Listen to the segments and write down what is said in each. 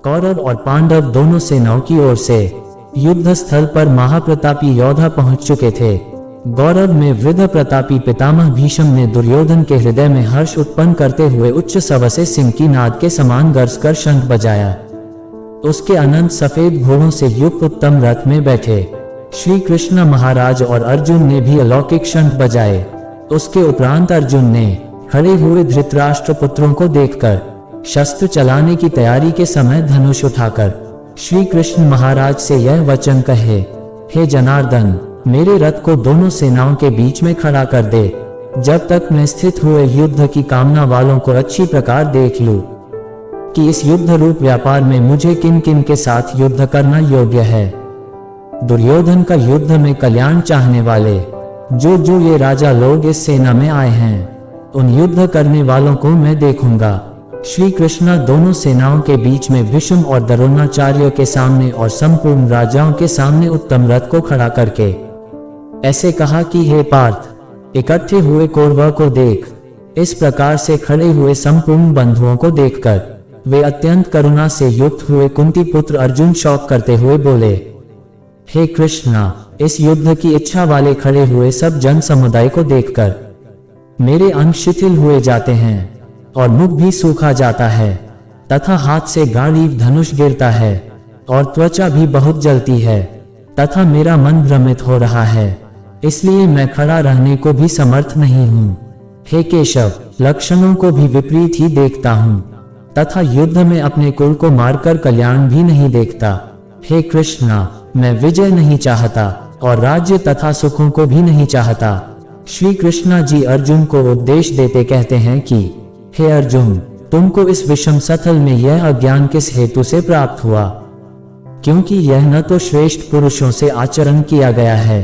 कौरव और पांडव दोनों सेनाओं की ओर से युद्ध स्थल पर महाप्रतापी योद्धा पहुंच चुके थे। गौरव में वृद्ध प्रतापी पितामह भीष्म ने दुर्योधन के हृदय में हर्ष उत्पन्न करते हुए उच्च स्वर से सिंह की नाद के समान गर्ज कर शंख बजाया। उसके अनंत सफेद घोड़ों से युक्त उत्तम रथ में बैठे श्री कृष्ण महाराज और अर्जुन ने भी अलौकिक शंख बजाए। उसके उपरांत अर्जुन ने खड़े हुए धृतराष्ट्र पुत्रों को देखकर शस्त्र चलाने की तैयारी के समय धनुष उठाकर श्री कृष्ण महाराज से यह वचन कहे, हे जनार्दन, मेरे रथ को दोनों सेनाओं के बीच में खड़ा कर दे, जब तक मैं स्थित हुए युद्ध की कामना वालों को अच्छी प्रकार देख लूं कि इस युद्ध रूप व्यापार में मुझे किन किन के साथ युद्ध करना योग्य है। दुर्योधन का युद्ध में कल्याण चाहने वाले जो ये राजा लोग इस सेना में आए हैं, उन युद्ध करने वालों को मैं देखूंगा। श्री कृष्ण दोनों सेनाओं के बीच में भीष्म और द्रोणाचार्य के सामने और संपूर्ण राजाओं के सामने उत्तम रथ को खड़ा करके ऐसे कहा कि हे पार्थ, इकट्ठे हुए कौरवों को देख। इस प्रकार से खड़े हुए संपूर्ण बंधुओं को देखकर वे अत्यंत करुणा से युक्त हुए कुंती पुत्र अर्जुन शौक करते हुए बोले, हे कृष्णा, इस युद्ध की इच्छा वाले खड़े हुए सब जन समुदाय को देखकर मेरे अंग शिथिल हुए जाते हैं और मुख भी सूखा जाता है तथा हाथ से गांडीव धनुष गिरता है और त्वचा भी बहुत जलती है तथा मेरा मन भ्रमित हो रहा है, इसलिए मैं खड़ा रहने को भी समर्थ नहीं हूँ। हे केशव, लक्षणों को भी विपरीत ही देखता हूँ तथा युद्ध में अपने कुल को मारकर कल्याण भी नहीं देखता। हे कृष्णा, मैं विजय नहीं चाहता और राज्य तथा सुखों को भी नहीं चाहता। श्री कृष्णा जी अर्जुन को उपदेश देते कहते हैं कि हे अर्जुन, तुमको इस विषम स्थल में यह अज्ञान किस हेतु से प्राप्त हुआ? क्योंकि यह न तो श्रेष्ठ पुरुषों से आचरण किया गया है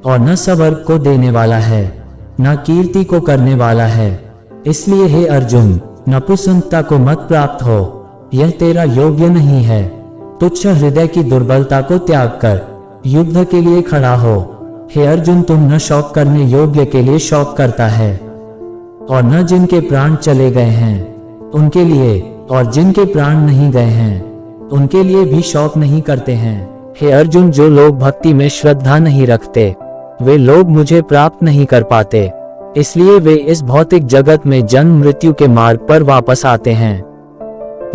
और न स्वर्ग को देने वाला है, न कीर्ति को करने वाला है। इसलिए हे अर्जुन, नपुंसकता को मत प्राप्त हो, यह तेरा योग्य नहीं है। तुच्छ हृदय की दुर्बलता को त्याग कर युद्ध के लिए खड़ा हो। हे अर्जुन, तुम न शौक करने योग्य के लिए शौक करता है और न जिनके प्राण चले गए हैं उनके लिए, और जिनके प्राण नहीं गए हैं उनके लिए भी शौक नहीं करते हैं। हे अर्जुन, जो लोग भक्ति में श्रद्धा नहीं रखते वे लोग मुझे प्राप्त नहीं कर पाते, इसलिए वे इस भौतिक जगत में जन्म मृत्यु के मार्ग पर वापस आते हैं।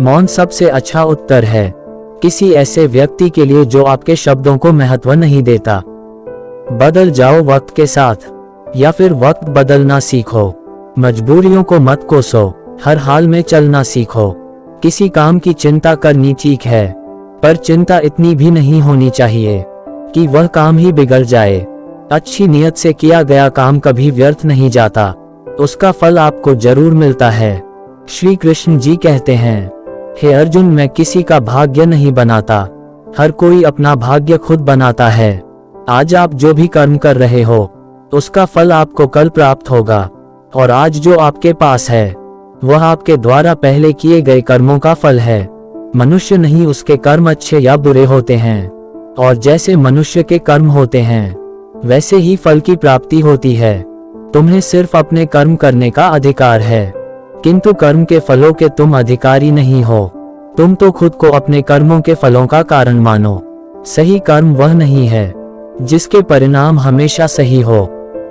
मौन सबसे अच्छा उत्तर है किसी ऐसे व्यक्ति के लिए जो आपके शब्दों को महत्व नहीं देता। बदल जाओ वक्त के साथ या फिर वक्त बदलना सीखो। मजबूरियों को मत कोसो, हर हाल में चलना सीखो। किसी काम की चिंता करनी ठीक है, पर चिंता इतनी भी नहीं होनी चाहिए कि वह काम ही बिगड़ जाए। अच्छी नियत से किया गया काम कभी व्यर्थ नहीं जाता, उसका फल आपको जरूर मिलता है। श्री कृष्ण जी कहते हैं, हे अर्जुन, मैं किसी का भाग्य नहीं बनाता, हर कोई अपना भाग्य खुद बनाता है। आज आप जो भी कर्म कर रहे हो उसका फल आपको कल प्राप्त होगा, और आज जो आपके पास है वह आपके द्वारा पहले किए गए कर्मों का फल है। मनुष्य नहीं, उसके कर्म अच्छे या बुरे होते हैं, और जैसे मनुष्य के कर्म होते हैं वैसे ही फल की प्राप्ति होती है। तुम्हें सिर्फ अपने कर्म करने का अधिकार है, किंतु कर्म के फलों के तुम अधिकारी नहीं हो। तुम तो खुद को अपने कर्मों के फलों का कारण मानो। सही कर्म वह नहीं है जिसके परिणाम हमेशा सही हो,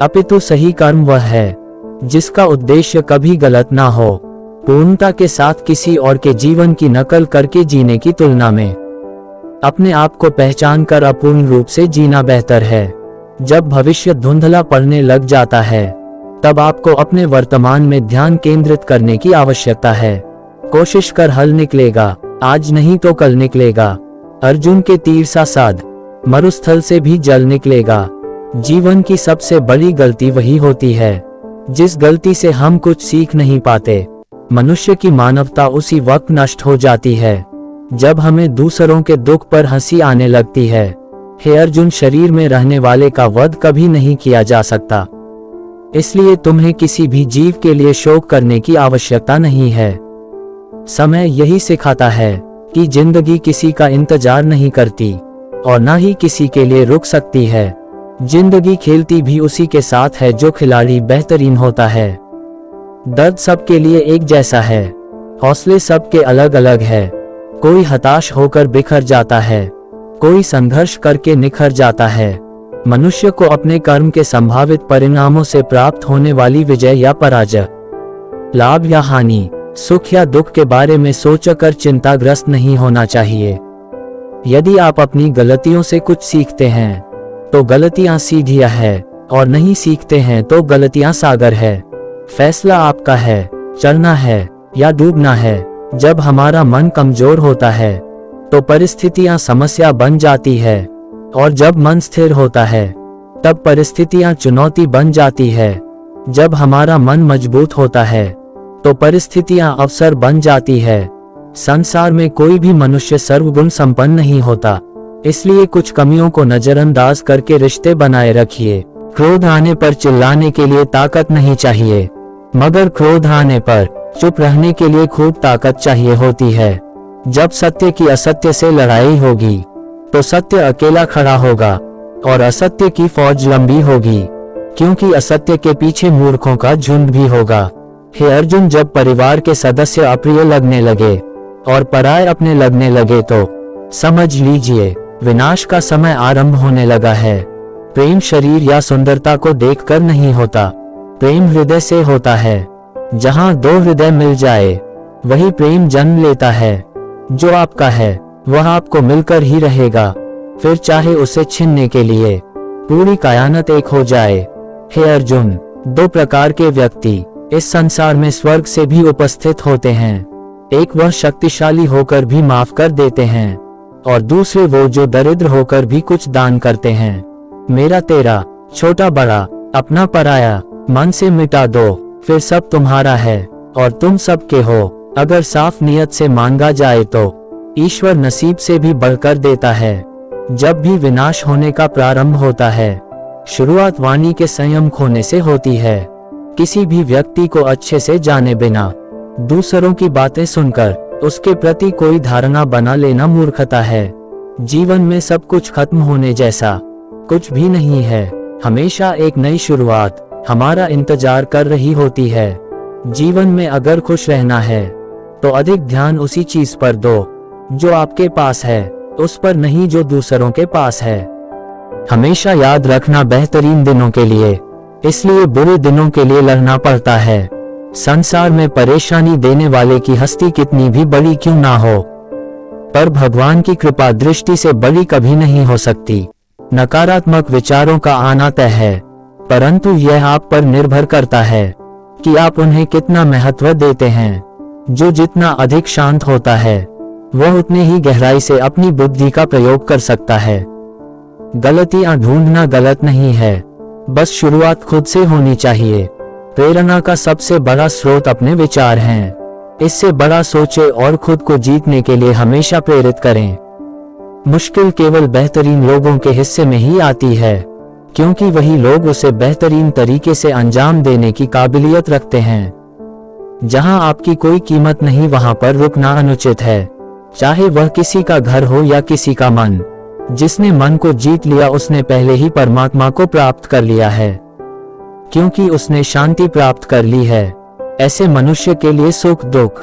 अपितु सही कर्म वह है जिसका उद्देश्य कभी गलत ना हो। पूर्णता के साथ किसी और के जीवन की नकल करके जीने की तुलना में अपने आप को पहचान कर अपूर्ण रूप से जीना बेहतर है। जब भविष्य धुंधला पड़ने लग जाता है तब आपको अपने वर्तमान में ध्यान केंद्रित करने की आवश्यकता है। कोशिश कर हल निकलेगा, आज नहीं तो कल निकलेगा। अर्जुन के तीर सा साध, मरुस्थल से भी जल निकलेगा। जीवन की सबसे बड़ी गलती वही होती है जिस गलती से हम कुछ सीख नहीं पाते। मनुष्य की मानवता उसी वक्त नष्ट हो जाती है जब हमें दूसरों के दुख पर हंसी आने लगती है। हे अर्जुन, शरीर में रहने वाले का वध कभी नहीं किया जा सकता, इसलिए तुम्हें किसी भी जीव के लिए शोक करने की आवश्यकता नहीं है। समय यही सिखाता है कि जिंदगी किसी का इंतजार नहीं करती और न ही किसी के लिए रुक सकती है। जिंदगी खेलती भी उसी के साथ है जो खिलाड़ी बेहतरीन होता है। दर्द सबके लिए एक जैसा है, हौसले सबके अलग अलग है, कोई हताश होकर बिखर जाता है, कोई संघर्ष करके निखर जाता है। मनुष्य को अपने कर्म के संभावित परिणामों से प्राप्त होने वाली विजय या पराजय, लाभ या हानि, सुख या दुख के बारे में सोचकर चिंताग्रस्त नहीं होना चाहिए। यदि आप अपनी गलतियों से कुछ सीखते हैं तो गलतियां सीढ़ियां है, और नहीं सीखते हैं तो गलतियां सागर है। फैसला आपका है, चलना है या डूबना है। जब हमारा मन कमजोर होता है तो परिस्थितियां समस्या बन जाती है, और जब मन स्थिर होता है तब परिस्थितियां चुनौती बन जाती है। जब हमारा मन मजबूत होता है तो परिस्थितियां अवसर बन जाती है। संसार में कोई भी मनुष्य सर्वगुण संपन्न नहीं होता, इसलिए कुछ कमियों को नजरअंदाज करके रिश्ते बनाए रखिए। क्रोध आने पर चिल्लाने के लिए ताकत नहीं चाहिए, मगर क्रोध आने पर चुप रहने के लिए खूब ताकत चाहिए होती है। जब सत्य की असत्य से लड़ाई होगी तो सत्य अकेला खड़ा होगा और असत्य की फौज लंबी होगी, क्योंकि असत्य के पीछे मूर्खों का झुंड भी होगा। हे अर्जुन, जब परिवार के सदस्य अप्रिय लगने लगे और पराये अपने लगने लगे तो समझ लीजिए विनाश का समय आरंभ होने लगा है। प्रेम शरीर या सुंदरता को देखकर नहीं होता, प्रेम हृदय से होता है। जहां दो हृदय मिल जाए वही प्रेम जन्म लेता है। जो आपका है वह आपको मिलकर ही रहेगा, फिर चाहे उसे छीनने के लिए पूरी कायनात एक हो जाए। हे अर्जुन, दो प्रकार के व्यक्ति इस संसार में स्वर्ग से भी उपस्थित होते हैं। एक वह शक्तिशाली होकर भी माफ कर देते हैं, और दूसरे वो जो दरिद्र होकर भी कुछ दान करते हैं। मेरा तेरा, छोटा बड़ा, अपना पराया, मन से मिटा दो, फिर सब तुम्हारा है और तुम सबके हो। अगर साफ नियत से मांगा जाए तो ईश्वर नसीब से भी बढ़कर देता है। जब भी विनाश होने का प्रारंभ होता है, शुरुआत वाणी के संयम खोने से होती है। किसी भी व्यक्ति को अच्छे से जाने बिना दूसरों की बातें सुनकर उसके प्रति कोई धारणा बना लेना मूर्खता है। जीवन में सब कुछ खत्म होने जैसा कुछ भी नहीं है। हमेशा एक नई शुरुआत हमारा इंतजार कर रही होती है। जीवन में अगर खुश रहना है तो अधिक ध्यान उसी चीज पर दो जो आपके पास है, उस पर नहीं जो दूसरों के पास है। हमेशा याद रखना, बेहतरीन दिनों के लिए इसलिए बुरे दिनों के लिए लड़ना पड़ता है। संसार में परेशानी देने वाले की हस्ती कितनी भी बड़ी क्यों ना हो, पर भगवान की कृपा दृष्टि से बड़ी कभी नहीं हो सकती। नकारात्मक विचारों का आना तय है, परंतु यह आप पर निर्भर करता है कि आप उन्हें कितना महत्व देते हैं। जो जितना अधिक शांत होता है वह उतने ही गहराई से अपनी बुद्धि का प्रयोग कर सकता है। गलतियां ढूंढना गलत नहीं है, बस शुरुआत खुद से होनी चाहिए। प्रेरणा का सबसे बड़ा स्रोत अपने विचार हैं। इससे बड़ा सोचे और खुद को जीतने के लिए हमेशा प्रेरित करें। मुश्किल केवल बेहतरीन लोगों के हिस्से में ही आती है, क्योंकि वही लोग उसे बेहतरीन तरीके से अंजाम देने की काबिलियत रखते हैं। जहां आपकी कोई कीमत नहीं वहां पर रुकना अनुचित है, चाहे वह किसी का घर हो या किसी का मन। जिसने मन को जीत लिया उसने पहले ही परमात्मा को प्राप्त कर लिया है, क्योंकि उसने शांति प्राप्त कर ली है। ऐसे मनुष्य के लिए सुख दुख,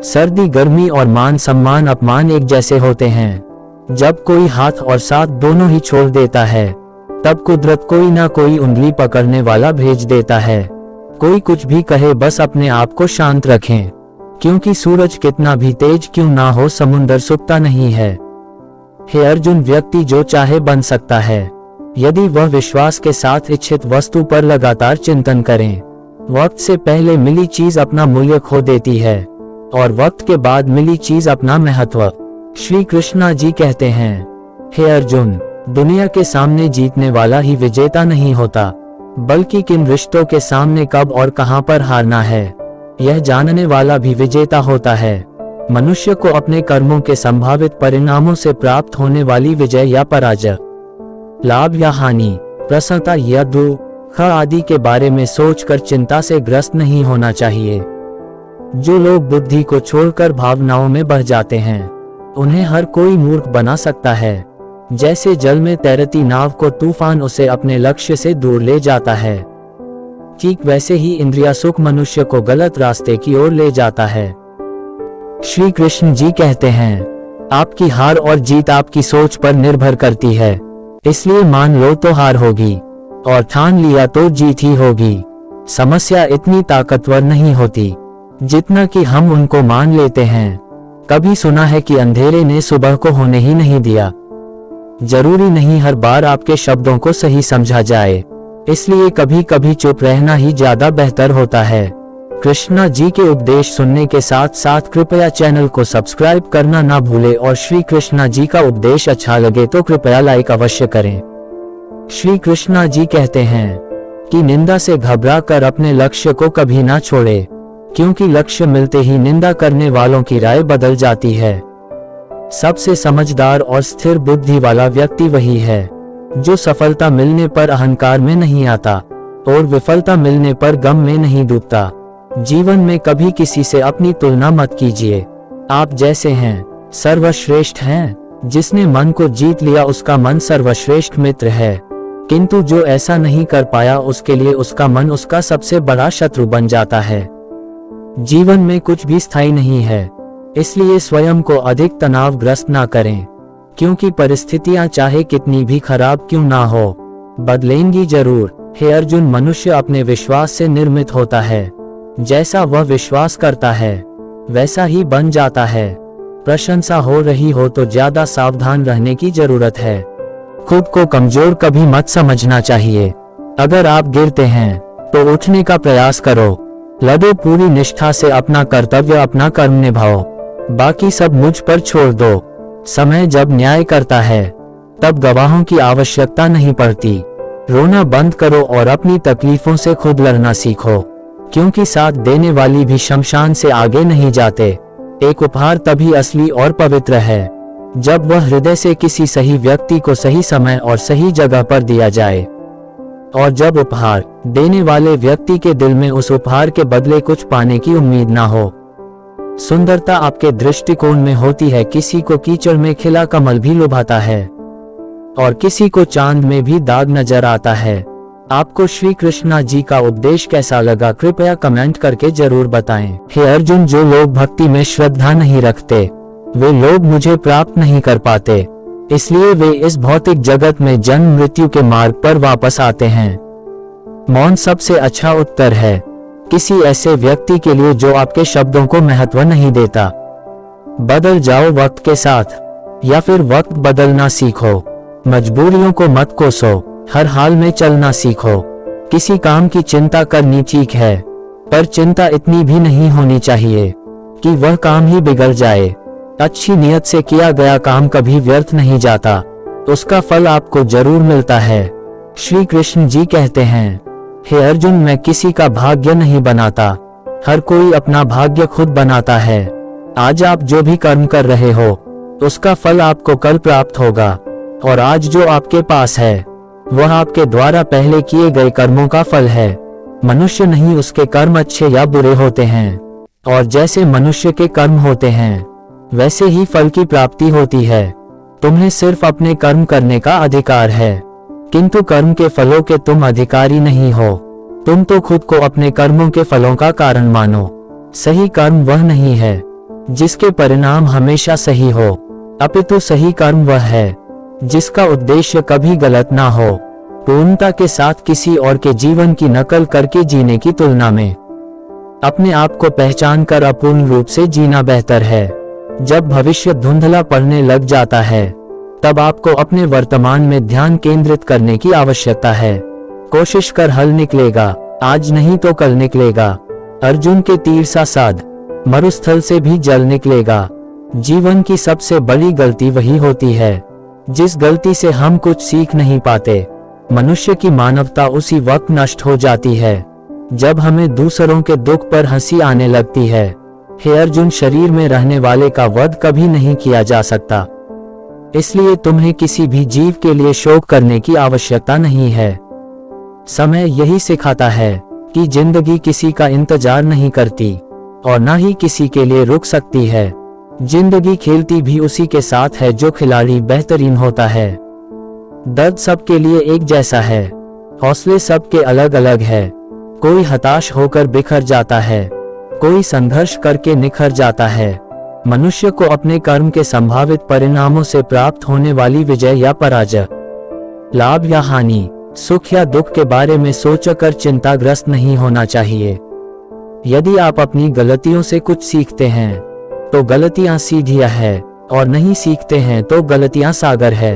सर्दी गर्मी और मान सम्मान अपमान एक जैसे होते हैं। जब कोई हाथ और साथ दोनों ही छोड़ देता है तब कुदरत कोई ना कोई उंगली पकड़ने वाला भेज देता है। कोई कुछ भी कहे, बस अपने आप को शांत रखें, क्योंकि सूरज कितना भी तेज क्यों ना हो समुंदर सुखता नहीं है। हे अर्जुन, व्यक्ति जो चाहे बन सकता है यदि वह विश्वास के साथ इच्छित वस्तु पर लगातार चिंतन करें। वक्त से पहले मिली चीज अपना मूल्य खो देती है और वक्त के बाद मिली चीज अपना महत्व। श्री कृष्णा जी कहते हैं, हे अर्जुन, दुनिया के सामने जीतने वाला ही विजेता नहीं होता, बल्कि किन रिश्तों के सामने कब और कहां पर हारना है यह जानने वाला भी विजेता होता है। मनुष्य को अपने कर्मों के संभावित परिणामों से प्राप्त होने वाली विजय या पराजय, लाभ या हानि, प्रसन्नता या दुख आदि के बारे में सोचकर चिंता से ग्रस्त नहीं होना चाहिए। जो लोग बुद्धि को छोड़कर भावनाओं में बह जाते हैं उन्हें हर कोई मूर्ख बना सकता है। जैसे जल में तैरती नाव को तूफान उसे अपने लक्ष्य से दूर ले जाता है, ठीक वैसे ही इंद्रिया सुख मनुष्य को गलत रास्ते की ओर ले जाता है। श्री कृष्ण जी कहते हैं, आपकी हार और जीत आपकी सोच पर निर्भर करती है, इसलिए मान लो तो हार होगी, और ठान लिया तो जीत ही होगी। समस्या इतनी ताकतवर नहीं होती जितना कि हम उनको मान लेते हैं। कभी सुना है कि अंधेरे ने सुबह को होने ही नहीं दिया। जरूरी नहीं हर बार आपके शब्दों को सही समझा जाए, इसलिए कभी कभी चुप रहना ही ज्यादा बेहतर होता है। कृष्णा जी के उपदेश सुनने के साथ साथ कृपया चैनल को सब्सक्राइब करना ना भूले, और श्री कृष्णा जी का उपदेश अच्छा लगे तो कृपया लाइक अवश्य करें। श्री कृष्णा जी कहते हैं कि निंदा से घबरा कर अपने लक्ष्य को कभी ना छोड़े, क्योंकि लक्ष्य मिलते ही निंदा करने वालों की राय बदल जाती है। सबसे समझदार और स्थिर बुद्धि वाला व्यक्ति वही है जो सफलता मिलने पर अहंकार में नहीं आता और विफलता मिलने पर गम में नहीं डूबता। जीवन में कभी किसी से अपनी तुलना मत कीजिए। आप जैसे हैं सर्वश्रेष्ठ हैं। जिसने मन को जीत लिया उसका मन सर्वश्रेष्ठ मित्र है, किंतु जो ऐसा नहीं कर पाया उसके लिए उसका मन उसका सबसे बड़ा शत्रु बन जाता है। जीवन में कुछ भी स्थायी नहीं है, इसलिए स्वयं को अधिक तनावग्रस्त ना करें, क्योंकि परिस्थितियां चाहे कितनी भी खराब क्यों ना हो, बदलेंगी जरूर। हे अर्जुन, मनुष्य अपने विश्वास से निर्मित होता है। जैसा वह विश्वास करता है वैसा ही बन जाता है। प्रशंसा हो रही हो तो ज्यादा सावधान रहने की जरूरत है। खुद को कमजोर कभी मत समझना चाहिए। अगर आप गिरते हैं तो उठने का प्रयास करो। लड़ो पूरी निष्ठा से अपना कर्तव्य, अपना कर्म निभाओ, बाकी सब मुझ पर छोड़ दो। समय जब न्याय करता है तब गवाहों की आवश्यकता नहीं पड़ती। रोना बंद करो और अपनी तकलीफों से खुद लड़ना सीखो, क्योंकि साथ देने वाली भी शमशान से आगे नहीं जाते। एक उपहार तभी असली और पवित्र है जब वह हृदय से किसी सही व्यक्ति को सही समय और सही जगह पर दिया जाए, और जब उपहार देने वाले व्यक्ति के दिल में उस उपहार के बदले कुछ पाने की उम्मीद ना हो। सुंदरता आपके दृष्टिकोण में होती है। किसी को कीचड़ में खिला कमल भी लुभाता है और किसी को चांद में भी दाग नजर आता है। आपको श्री कृष्णा जी का उपदेश कैसा लगा कृपया कमेंट करके जरूर बताएं। हे अर्जुन, जो लोग भक्ति में श्रद्धा नहीं रखते वे लोग मुझे प्राप्त नहीं कर पाते, इसलिए वे इस भौतिक जगत में जन्म मृत्यु के मार्ग पर वापस आते हैं। मौन सबसे अच्छा उत्तर है किसी ऐसे व्यक्ति के लिए जो आपके शब्दों को महत्व नहीं देता। बदल जाओ वक्त के साथ, या फिर वक्त बदलना सीखो। मजबूरियों को मत कोसो, हर हाल में चलना सीखो। किसी काम की चिंता करनी ठीक है, पर चिंता इतनी भी नहीं होनी चाहिए कि वह काम ही बिगड़ जाए। अच्छी नियत से किया गया काम कभी व्यर्थ नहीं जाता, उसका फल आपको जरूर मिलता है। श्री कृष्ण जी कहते हैं, हे अर्जुन, मैं किसी का भाग्य नहीं बनाता, हर कोई अपना भाग्य खुद बनाता है। आज आप जो भी कर्म कर रहे हो उसका फल आपको कल प्राप्त होगा, और आज जो आपके पास है वह आपके द्वारा पहले किए गए कर्मों का फल है। मनुष्य नहीं, उसके कर्म अच्छे या बुरे होते हैं, और जैसे मनुष्य के कर्म होते हैं वैसे ही फल की प्राप्ति होती है। तुम्हें सिर्फ अपने कर्म करने का अधिकार है, किंतु कर्म के फलों के तुम अधिकारी नहीं हो। तुम तो खुद को अपने कर्मों के फलों का कारण मानो। सही कर्म वह नहीं है जिसके परिणाम हमेशा सही हो, अपितु सही कर्म वह है जिसका उद्देश्य कभी गलत ना हो। पूर्णता के साथ किसी और के जीवन की नकल करके जीने की तुलना में अपने आप को पहचान कर अपूर्ण रूप से जीना बेहतर है। जब भविष्य धुंधला पड़ने लग जाता है तब आपको अपने वर्तमान में ध्यान केंद्रित करने की आवश्यकता है। कोशिश कर हल निकलेगा, आज नहीं तो कल निकलेगा। अर्जुन के तीर सा साध, मरुस्थल से भी जल निकलेगा। जीवन की सबसे बड़ी गलती वही होती है जिस गलती से हम कुछ सीख नहीं पाते। मनुष्य की मानवता उसी वक्त नष्ट हो जाती है जब हमें दूसरों के दुख पर हंसी आने लगती है। हे अर्जुन, शरीर में रहने वाले का वध कभी नहीं किया जा सकता, इसलिए तुम्हें किसी भी जीव के लिए शोक करने की आवश्यकता नहीं है। समय यही सिखाता है कि जिंदगी किसी का इंतजार नहीं करती और ना ही किसी के लिए रुक सकती है। जिंदगी खेलती भी उसी के साथ है जो खिलाड़ी बेहतरीन होता है। दर्द सबके लिए एक जैसा है, हौसले सबके अलग अलग है। कोई हताश होकर बिखर जाता है, कोई संघर्ष करके निखर जाता है, मनुष्य को अपने कर्म के संभावित परिणामों से प्राप्त होने वाली विजय या पराजय, लाभ या हानि, सुख या दुख के बारे में सोचकर चिंताग्रस्त नहीं होना चाहिए। यदि आप अपनी गलतियों से कुछ सीखते हैं तो गलतियां सीढ़ियां है, और नहीं सीखते हैं तो गलतियां सागर है।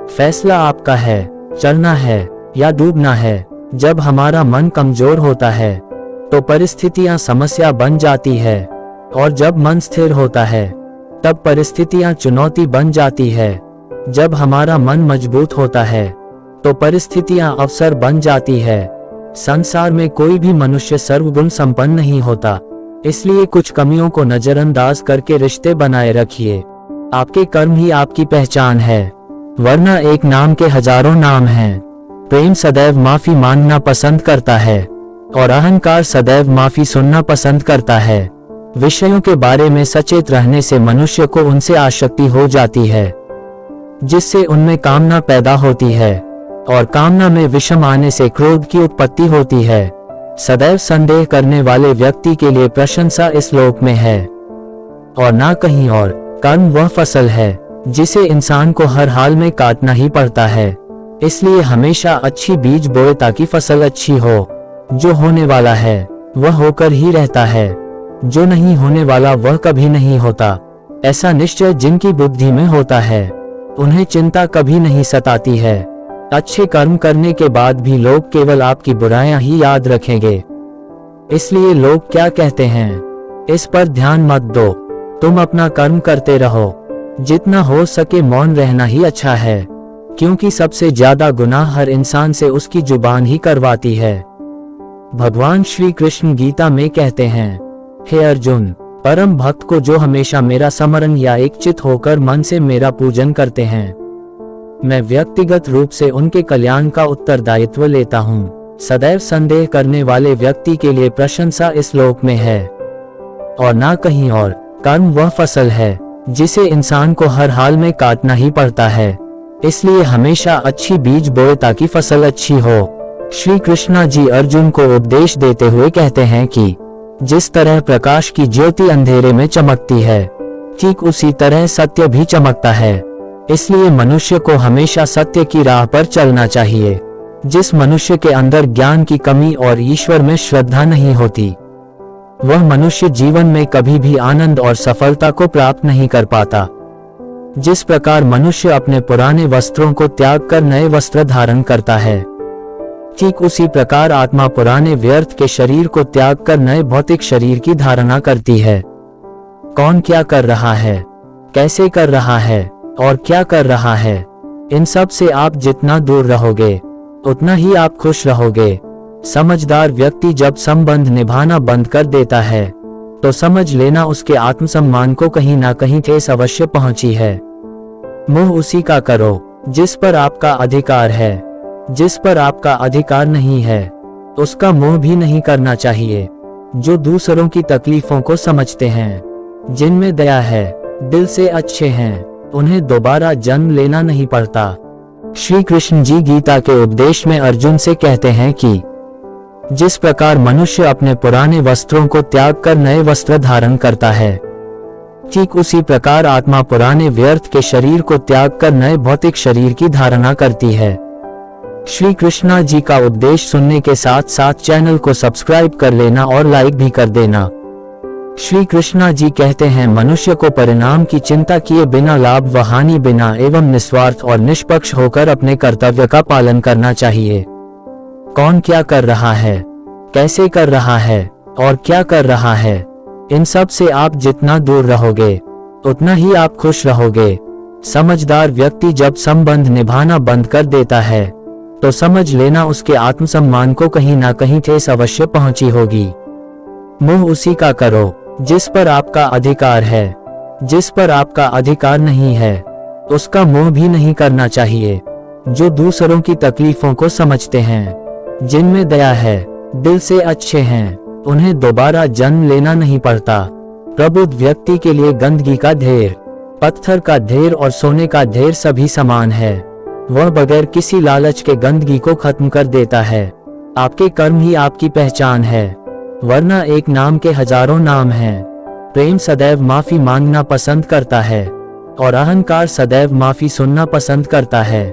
फैसला आपका है, चलना है या डूबना है। जब हमारा मन कमजोर होता है तो परिस्थितियां समस्या बन जाती है, और जब मन स्थिर होता है तब परिस्थितियां चुनौती बन जाती है। जब हमारा मन मजबूत होता है तो परिस्थितियां अवसर बन जाती है। संसार में कोई भी मनुष्य सर्वगुण संपन्न नहीं होता, इसलिए कुछ कमियों को नजरअंदाज करके रिश्ते बनाए रखिए। आपके कर्म ही आपकी पहचान है, वरना एक नाम के हजारों नाम हैं। प्रेम सदैव माफी मांगना पसंद करता है, और अहंकार सदैव माफी सुनना पसंद करता है। विषयों के बारे में सचेत रहने से मनुष्य को उनसे आसक्ति हो जाती है, जिससे उनमें कामना पैदा होती है, और कामना में विषम आने से क्रोध की उत्पत्ति होती है। सदैव संदेह करने वाले व्यक्ति के लिए प्रशंसा इस लोक में है, और ना कहीं और। कर्म वह फसल है जिसे इंसान को हर हाल में काटना ही पड़ता है, इसलिए हमेशा अच्छी बीज बोए ताकि फसल अच्छी हो। जो होने वाला है वह होकर ही रहता है, जो नहीं होने वाला वह कभी नहीं होता। ऐसा निश्चय जिनकी बुद्धि में होता है उन्हें चिंता कभी नहीं सताती है। अच्छे कर्म करने के बाद भी लोग केवल आपकी बुराइयां ही याद रखेंगे, इसलिए लोग क्या कहते हैं इस पर ध्यान मत दो। तुम अपना कर्म करते रहो, जितना हो सके मौन रहना ही अच्छा है, क्योंकि सबसे ज्यादा गुनाह हर इंसान से उसकी जुबान ही करवाती है। भगवान श्री कृष्ण गीता में कहते हैं, हे अर्जुन, परम भक्त को जो हमेशा मेरा स्मरण या एकचित होकर मन से मेरा पूजन करते हैं, मैं व्यक्तिगत रूप से उनके कल्याण का उत्तरदायित्व लेता हूँ। सदैव संदेह करने वाले व्यक्ति के लिए प्रशंसा इस लोक में है, और ना कहीं और। कर्म वह फसल है जिसे इंसान को हर हाल में काटना ही पड़ता है, इसलिए हमेशा अच्छी बीज बोए ताकि फसल अच्छी हो। श्री कृष्णा जी अर्जुन को उपदेश देते हुए कहते हैं कि जिस तरह प्रकाश की ज्योति अंधेरे में चमकती है, ठीक उसी तरह सत्य भी चमकता है। इसलिए मनुष्य को हमेशा सत्य की राह पर चलना चाहिए। जिस मनुष्य के अंदर ज्ञान की कमी और ईश्वर में श्रद्धा नहीं होती, वह मनुष्य जीवन में कभी भी आनंद और सफलता को प्राप्त नहीं कर पाता। जिस प्रकार मनुष्य अपने पुराने वस्त्रों को त्याग कर नए वस्त्र धारण करता है, ठीक उसी प्रकार आत्मा पुराने व्यर्थ के शरीर को त्याग कर नए भौतिक शरीर की धारणा करती है। कौन क्या कर रहा है, कैसे कर रहा है और क्या कर रहा है, इन सब से आप जितना दूर रहोगे उतना ही आप खुश रहोगे। समझदार व्यक्ति जब संबंध निभाना बंद कर देता है तो समझ लेना उसके आत्मसम्मान को कहीं ना कहीं ठेस अवश्य पहुंची है। मोह उसी का करो जिस पर आपका अधिकार है, जिस पर आपका अधिकार नहीं है उसका मोह भी नहीं करना चाहिए। जो दूसरों की तकलीफों को समझते हैं, जिनमें दया है, दिल से अच्छे हैं, उन्हें दोबारा जन्म लेना नहीं पड़ता। श्री कृष्ण जी गीता के उपदेश में अर्जुन से कहते हैं कि जिस प्रकार मनुष्य अपने पुराने वस्त्रों को त्याग कर नए वस्त्र धारण करता है, ठीक उसी प्रकार आत्मा पुराने व्यर्थ के शरीर को त्याग कर नए भौतिक शरीर की धारणा करती है। श्री कृष्णा जी का उपदेश सुनने के साथ साथ चैनल को सब्सक्राइब कर लेना और लाइक भी कर देना। श्री कृष्णा जी कहते हैं, मनुष्य को परिणाम की चिंता किए बिना, लाभ व हानि बिना एवं निस्वार्थ और निष्पक्ष होकर अपने कर्तव्य का पालन करना चाहिए। कौन क्या कर रहा है, कैसे कर रहा है और क्या कर रहा है, इन सब से आप जितना दूर रहोगे उतना ही आप खुश रहोगे। समझदार व्यक्ति जब संबंध निभाना बंद कर देता है तो समझ लेना उसके आत्मसम्मान को कहीं ना कहीं ठेस अवश्य पहुंची होगी। मोह उसी का करो जिस पर आपका अधिकार है, जिस पर आपका अधिकार नहीं है उसका मोह भी नहीं करना चाहिए। जो दूसरों की तकलीफों को समझते हैं, जिनमें दया है, दिल से अच्छे हैं, उन्हें दोबारा जन्म लेना नहीं पड़ता। प्रबुद्ध व्यक्ति के लिए गंदगी का ढेर, पत्थर का ढेर और सोने का ढेर सभी समान है। वह बगैर किसी लालच के गंदगी को खत्म कर देता है। आपके कर्म ही आपकी पहचान है, वरना एक नाम के हजारों नाम हैं। प्रेम सदैव माफी मांगना पसंद करता है और अहंकार सदैव माफी सुनना पसंद करता है।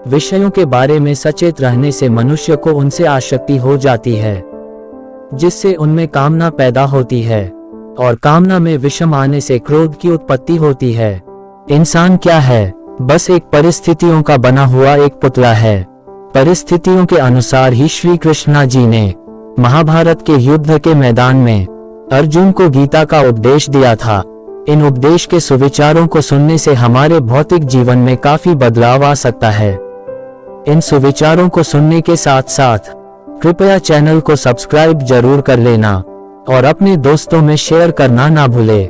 विषयों के बारे में सचेत रहने से मनुष्य को उनसे आसक्ति हो जाती है, जिससे उनमें कामना पैदा होती है और कामना में विषम आने से क्रोध की उत्पत्ति होती है। इंसान क्या है? बस एक परिस्थितियों का बना हुआ एक पुतला है। परिस्थितियों के अनुसार ही श्री कृष्णा जी ने महाभारत के युद्ध के मैदान में अर्जुन को गीता का उपदेश दिया था। इन उपदेश के सुविचारों को सुनने से हमारे भौतिक जीवन में काफी बदलाव आ सकता है। इन सुविचारों को सुनने के साथ साथ कृपया चैनल को सब्सक्राइब जरूर कर लेना और अपने दोस्तों में शेयर करना ना भूले।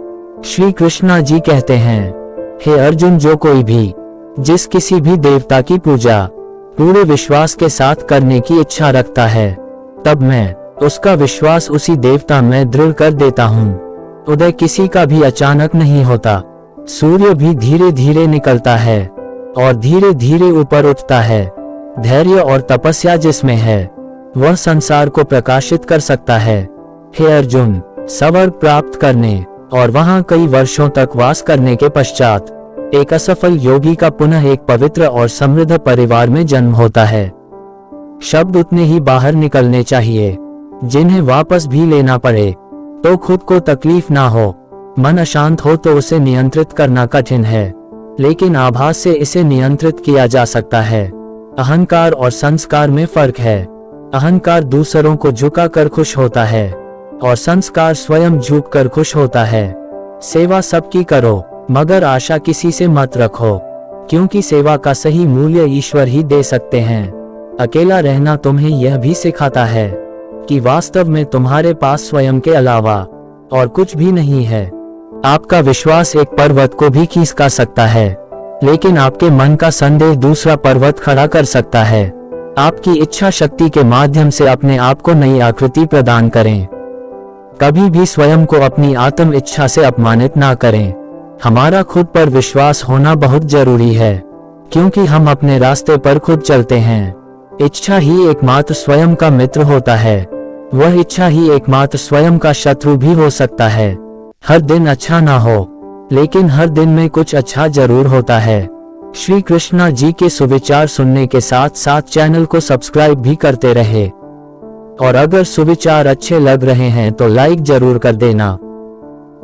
श्री कृष्णा जी कहते हैं, हे अर्जुन, जो कोई भी जिस किसी भी देवता की पूजा पूरे विश्वास के साथ करने की इच्छा रखता है, तब मैं उसका विश्वास उसी देवता में दृढ़ कर देता हूँ। उदय किसी का भी अचानक नहीं होता। सूर्य भी धीरे धीरे निकलता है और धीरे धीरे ऊपर उठता है। धैर्य और तपस्या जिसमें है वह संसार को प्रकाशित कर सकता है। हे अर्जुन, स्वर्ग प्राप्त करने और वहां कई वर्षों तक वास करने के पश्चात एक असफल योगी का पुनः एक पवित्र और समृद्ध परिवार में जन्म होता है। शब्द उतने ही बाहर निकलने चाहिए जिन्हें वापस भी लेना पड़े तो खुद को तकलीफ ना हो। मन अशांत हो तो उसे नियंत्रित करना कठिन है, लेकिन आभास से इसे नियंत्रित किया जा सकता है। अहंकार और संस्कार में फर्क है। अहंकार दूसरों को झुकाकर खुश होता है और संस्कार स्वयं झुककर खुश होता है। सेवा सबकी करो, मगर आशा किसी से मत रखो, क्योंकि सेवा का सही मूल्य ईश्वर ही दे सकते हैं। अकेला रहना तुम्हें यह भी सिखाता है कि वास्तव में तुम्हारे पास स्वयं के अलावा और कुछ भी नहीं है। आपका विश्वास एक पर्वत को भी खींच सकता है, लेकिन आपके मन का संदेह दूसरा पर्वत खड़ा कर सकता है। आपकी इच्छा शक्ति के माध्यम से अपने आप को नई आकृति प्रदान करें। कभी भी स्वयं को अपनी आत्म इच्छा से अपमानित ना करें। हमारा खुद पर विश्वास होना बहुत जरूरी है, क्योंकि हम अपने रास्ते पर खुद चलते हैं। इच्छा ही एकमात्र स्वयं का मित्र होता है। वह इच्छा ही एकमात्र स्वयं का शत्रु भी हो सकता है। हर दिन अच्छा ना हो, लेकिन हर दिन में कुछ अच्छा जरूर होता है। श्री कृष्णा जी के सुविचार सुनने के साथ साथ चैनल को सब्सक्राइब भी करते रहे, और अगर सुविचार अच्छे लग रहे हैं तो लाइक जरूर कर देना।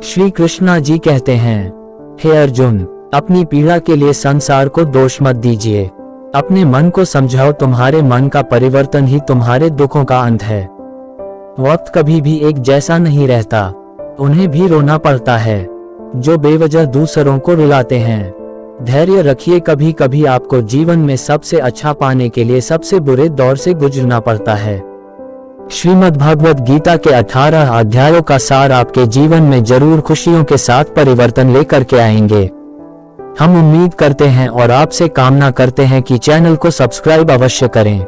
श्री कृष्णा जी कहते हैं, हे अर्जुन, अपनी पीड़ा के लिए संसार को दोष मत दीजिए। अपने मन को समझाओ, तुम्हारे मन का परिवर्तन ही तुम्हारे दुखों का अंत है। वक्त कभी भी एक जैसा नहीं रहता, उन्हें भी रोना पड़ता है जो बेवजह दूसरों को रुलाते हैं। धैर्य रखिए, कभी कभी आपको जीवन में सबसे अच्छा पाने के लिए सबसे बुरे दौर से गुजरना पड़ता है। श्रीमद् भागवत गीता के 18 अध्यायों का सार आपके जीवन में जरूर खुशियों के साथ परिवर्तन लेकर के आएंगे। हम उम्मीद करते हैं और आपसे कामना करते हैं कि चैनल को सब्सक्राइब अवश्य करें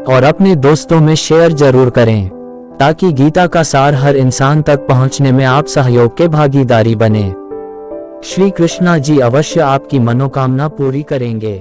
और अपने दोस्तों में शेयर जरूर करें, ताकि गीता का सार हर इंसान तक पहुंचने में आप सहयोग के भागीदारी बने। श्री कृष्णा जी अवश्य आपकी मनोकामना पूरी करेंगे।